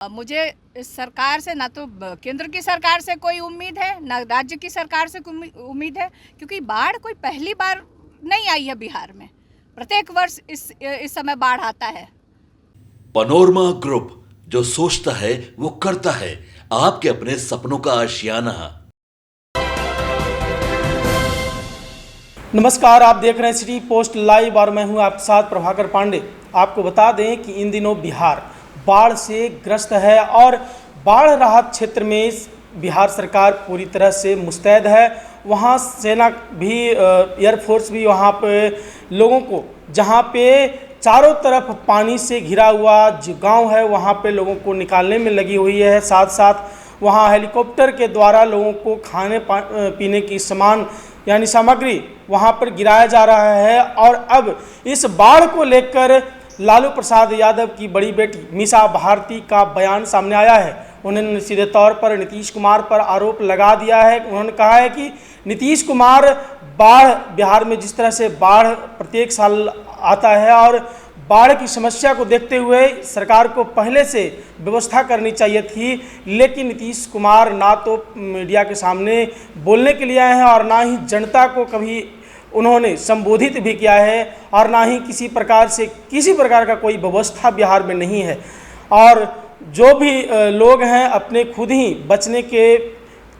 मुझे इस सरकार से ना तो केंद्र की सरकार से कोई उम्मीद है, ना राज्य की सरकार से उम्मीद है, क्योंकि बाढ़ कोई पहली बार नहीं आई है बिहार में। प्रत्येक वर्ष इस समय बाढ़ आता है। पनोरमा ग्रुप, जो सोचता है वो करता है। आपके अपने सपनों का आशियाना। नमस्कार, आप देख रहे हैं सिटी पोस्ट लाइव और मैं हूं आपके साथ प्रभाकर पांडे। आपको बता दें कि इन दिनों बिहार बाढ़ से ग्रस्त है और बाढ़ राहत क्षेत्र में बिहार सरकार पूरी तरह से मुस्तैद है। वहां सेना भी, एयरफोर्स भी वहां पे लोगों को, जहां पे चारों तरफ पानी से घिरा हुआ जो गांव है वहां पे लोगों को निकालने में लगी हुई है। साथ साथ वहां हेलीकॉप्टर के द्वारा लोगों को खाने पीने की सामान यानी सामग्री वहां पर गिराया जा रहा है। और अब इस बाढ़ को लेकर लालू प्रसाद यादव की बड़ी बेटी मीसा भारती का बयान सामने आया है। उन्होंने सीधे तौर पर नीतीश कुमार पर आरोप लगा दिया है। उन्होंने कहा है कि नीतीश कुमार बाढ़, बिहार में जिस तरह से बाढ़ प्रत्येक साल आता है और बाढ़ की समस्या को देखते हुए सरकार को पहले से व्यवस्था करनी चाहिए थी, लेकिन नीतीश कुमार ना तो मीडिया के सामने बोलने के लिए आए हैं और ना ही जनता को कभी उन्होंने संबोधित भी किया है और ना ही किसी प्रकार का कोई व्यवस्था बिहार में नहीं है। और जो भी लोग हैं अपने खुद ही बचने के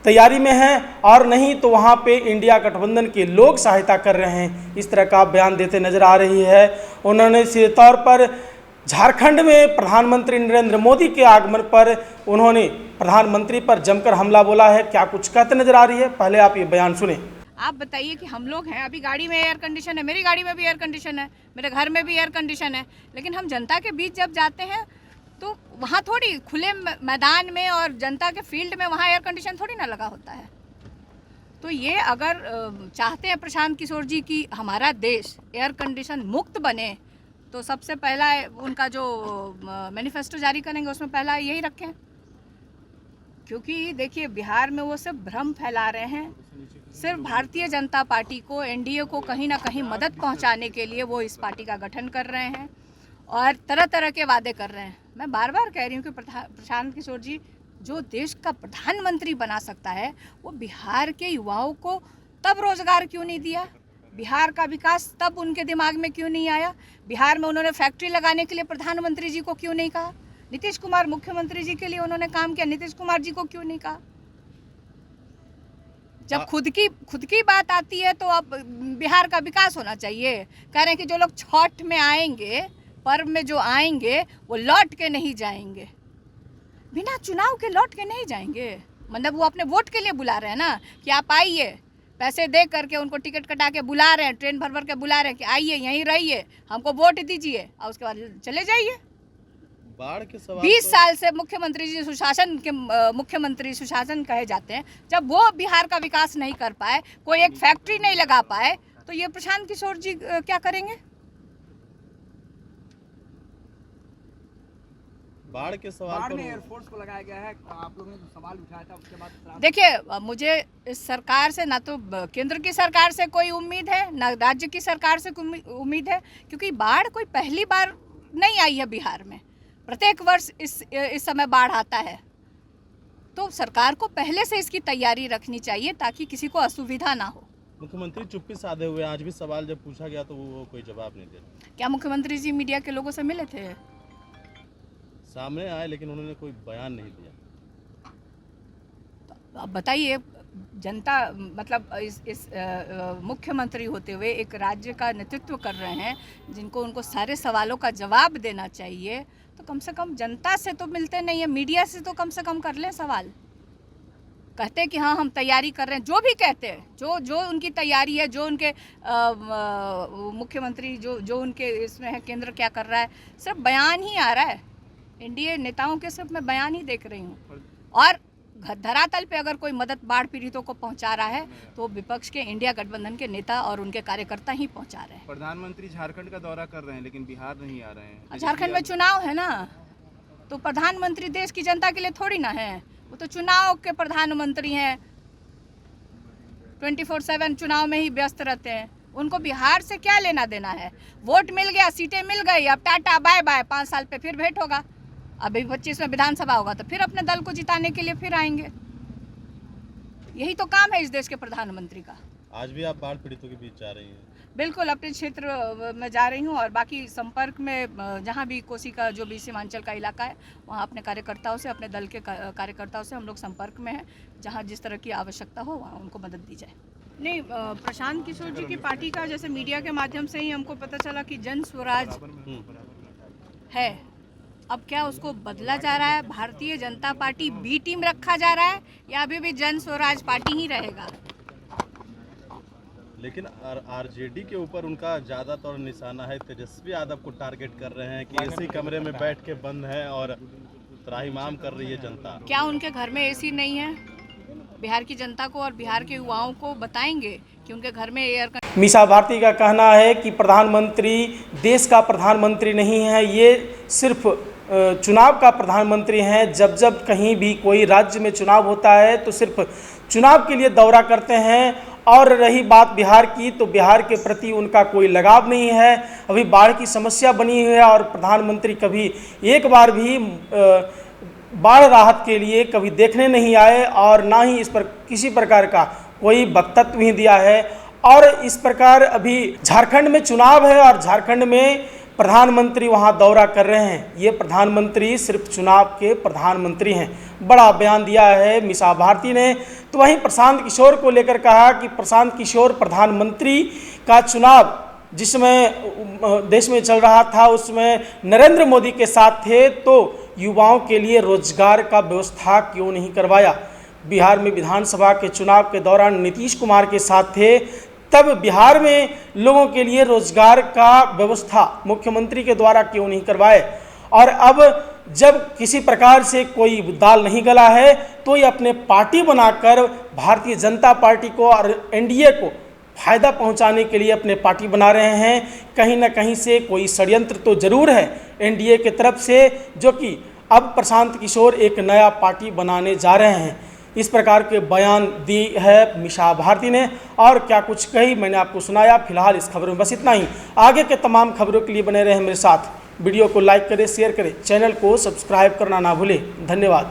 तैयारी में हैं और नहीं तो वहाँ पे इंडिया गठबंधन के लोग सहायता कर रहे हैं, इस तरह का बयान देते नजर आ रही है। उन्होंने सीधे तौर पर झारखंड में प्रधानमंत्री नरेंद्र मोदी के आगमन पर उन्होंने प्रधानमंत्री पर जमकर हमला बोला है। क्या कुछ कहते नजर आ रही है, पहले आप ये बयान सुने। आप बताइए कि हम लोग हैं, अभी गाड़ी में एयर कंडीशन है, मेरी गाड़ी में भी एयर कंडीशन है, मेरे घर में भी एयर कंडीशन है, लेकिन हम जनता के बीच जब जाते हैं तो वहाँ थोड़ी खुले मैदान में और जनता के फील्ड में वहाँ एयर कंडीशन थोड़ी ना लगा होता है। तो ये अगर चाहते हैं प्रशांत किशोर जी कि हमारा देश एयर कंडीशन मुक्त बने, तो सबसे पहला उनका जो मैनिफेस्टो जारी करेंगे उसमें पहला यही रखें। क्योंकि देखिए बिहार में वो सिर्फ भ्रम फैला रहे हैं, सिर्फ भारतीय जनता पार्टी को, एनडीए को कहीं ना कहीं मदद पहुंचाने के लिए वो इस पार्टी का गठन कर रहे हैं और तरह तरह के वादे कर रहे हैं। मैं बार बार कह रही हूँ कि प्रशांत किशोर जी जो देश का प्रधानमंत्री बना सकता है, वो बिहार के युवाओं को तब रोजगार क्यों नहीं दिया, बिहार का विकास तब उनके दिमाग में क्यों नहीं आया, बिहार में उन्होंने फैक्ट्री लगाने के लिए प्रधानमंत्री जी को क्यों नहीं कहा, नीतीश कुमार मुख्यमंत्री जी के लिए उन्होंने काम किया, नीतीश कुमार जी को क्यों नहीं कहा। जब खुद की बात आती है तो अब बिहार का विकास होना चाहिए। कह रहे हैं कि जो लोग छठ में आएंगे, पर्व में जो आएंगे वो लौट के नहीं जाएंगे, बिना चुनाव के लौट के नहीं जाएंगे। मतलब वो अपने वोट के लिए बुला रहे हैं ना कि आप आइए, पैसे दे करके उनको टिकट कटा के बुला रहे हैं, ट्रेन भर के बुला रहे हैं कि आइए यहीं रहिए, हमको वोट दीजिए और उसके बाद चले जाइए। बाढ़ के सवाल 20 साल से मुख्यमंत्री जी मुख्यमंत्री सुशासन कहे जाते हैं। जब वो बिहार का विकास नहीं कर पाए, कोई एक फैक्ट्री नहीं लगा पाए, तो ये प्रशांत किशोर जी क्या करेंगे। बाढ़ के सवाल में एयरफोर्स को लगाया गया है, आप लोगों ने जो सवाल उठाया था उसके बाद देखिए मुझे इस सरकार से ना तो केंद्र की सरकार से कोई उम्मीद है, ना राज्य की सरकार से उम्मीद है, क्योंकि बाढ़ कोई पहली बार नहीं आई है बिहार में। प्रत्येक वर्ष इस समय बाढ़ आता है, तो सरकार को पहले से इसकी तैयारी रखनी चाहिए ताकि किसी को असुविधा ना हो। मुख्यमंत्री चुप्पी साधे हुए, आज भी सवाल जब पूछा गया तो वो कोई जवाब नहीं दे। क्या मुख्यमंत्री जी मीडिया के लोगों से मिले थे? सामने आए लेकिन उन्होंने कोई बयान नहीं दिया। तो अब बताइए, जनता मतलब इस मुख्यमंत्री होते हुए एक राज्य का नेतृत्व कर रहे हैं, जिनको उनको सारे सवालों का जवाब देना चाहिए, तो कम से कम जनता से तो मिलते नहीं है, मीडिया से तो कम से कम कर लें सवाल। कहते हैं कि हाँ हम तैयारी कर रहे हैं, जो भी कहते हैं, जो उनकी तैयारी है, जो उनके मुख्यमंत्री जो उनके इसमें है, केंद्र क्या कर रहा है, सिर्फ बयान ही आ रहा है। एनडीए नेताओं के सिर्फ मैं बयान ही देख रही हूँ, और धरातल पे अगर कोई मदद बाढ़ पीड़ितों को पहुंचा रहा है तो विपक्ष के इंडिया गठबंधन के नेता और उनके कार्यकर्ता ही पहुंचा रहे हैं। प्रधानमंत्री झारखंड का दौरा कर रहे हैं लेकिन बिहार नहीं आ रहे हैं। झारखंड में चुनाव है ना, तो प्रधानमंत्री देश की जनता के लिए थोड़ी ना है, वो तो चुनाव के प्रधानमंत्री हैं, 24/7 चुनाव में ही व्यस्त रहते हैं। उनको बिहार से क्या लेना देना है। वोट मिल गया, सीटें मिल गई, अब टाटा बाय बाय, 5 साल पे फिर भेंट होगा। अभी 25 में विधानसभा होगा तो फिर अपने दल को जिताने के लिए फिर आएंगे। यही तो काम है इस देश के प्रधानमंत्री का। आज भी आप बाढ़ पीड़ितों के बीच जा रही हैं? बिल्कुल, अपने क्षेत्र में जा रही हूँ और बाकी संपर्क में जहाँ भी कोसी का जो भी सीमांचल का इलाका है वहाँ अपने कार्यकर्ताओं से, अपने दल के कार्यकर्ताओं से हम लोग संपर्क में हैं। जहाँ जिस तरह की आवश्यकता हो वहाँ उनको मदद दी जाए। नहीं, प्रशांत किशोर जी की पार्टी का जैसे मीडिया के माध्यम से ही हमको पता चला कि जन स्वराज है। अब क्या उसको बदला जा रहा है? Bharatiya Janata party B team रखा जा रहा है या अभी भी जन स्वराज पार्टी ही रहेगा? लेकिन आरजेडी के ऊपर उनका ज़्यादातर निशाना है। तेजस्वी यादव को टारगेट कर रहे हैं कि इसी कमरे में बैठ के बंद है और त्राहिमाम कर रही है जनता। क्या उनके घर में एसी नहीं है? बिहार की जनता को और बिहार के युवाओं को बताएंगे कि उनके घर में एयर कंडीशनर। मीसा भारती का कहना है कि प्रधानमंत्री देश का प्रधानमंत्री नहीं है, ये सिर्फ चुनाव का प्रधानमंत्री हैं। जब जब कहीं भी कोई राज्य में चुनाव होता है तो सिर्फ चुनाव के लिए दौरा करते हैं। और रही बात बिहार की, तो बिहार के प्रति उनका कोई लगाव नहीं है। अभी बाढ़ की समस्या बनी हुई है और प्रधानमंत्री कभी एक बार भी बाढ़ राहत के लिए कभी देखने नहीं आए और ना ही इस पर किसी प्रकार का कोई वक्तव्य भी दिया है। और इस प्रकार अभी झारखंड में चुनाव है और झारखंड में प्रधानमंत्री वहां दौरा कर रहे हैं। ये प्रधानमंत्री सिर्फ चुनाव के प्रधानमंत्री हैं। बड़ा बयान दिया है मीसा भारती ने। तो वहीं प्रशांत किशोर को लेकर कहा कि प्रशांत किशोर प्रधानमंत्री का चुनाव जिसमें देश में चल रहा था उसमें नरेंद्र मोदी के साथ थे, तो युवाओं के लिए रोजगार का व्यवस्था क्यों नहीं करवाया? बिहार में विधानसभा के चुनाव के दौरान नीतीश कुमार के साथ थे, तब बिहार में लोगों के लिए रोजगार का व्यवस्था मुख्यमंत्री के द्वारा क्यों नहीं करवाए? और अब जब किसी प्रकार से कोई दाल नहीं गला है तो ये अपने पार्टी बनाकर भारतीय जनता पार्टी को और एनडीए को फायदा पहुंचाने के लिए अपने पार्टी बना रहे हैं। कहीं ना कहीं से कोई षड्यंत्र तो जरूर है एनडीए की तरफ से, जो कि अब प्रशांत किशोर एक नया पार्टी बनाने जा रहे हैं। इस प्रकार के बयान दी है मीसा भारती ने और क्या कुछ कही मैंने आपको सुनाया। फिलहाल इस खबर में बस इतना ही। आगे के तमाम खबरों के लिए बने रहें मेरे साथ। वीडियो को लाइक करें, शेयर करें, चैनल को सब्सक्राइब करना ना भूलें। धन्यवाद।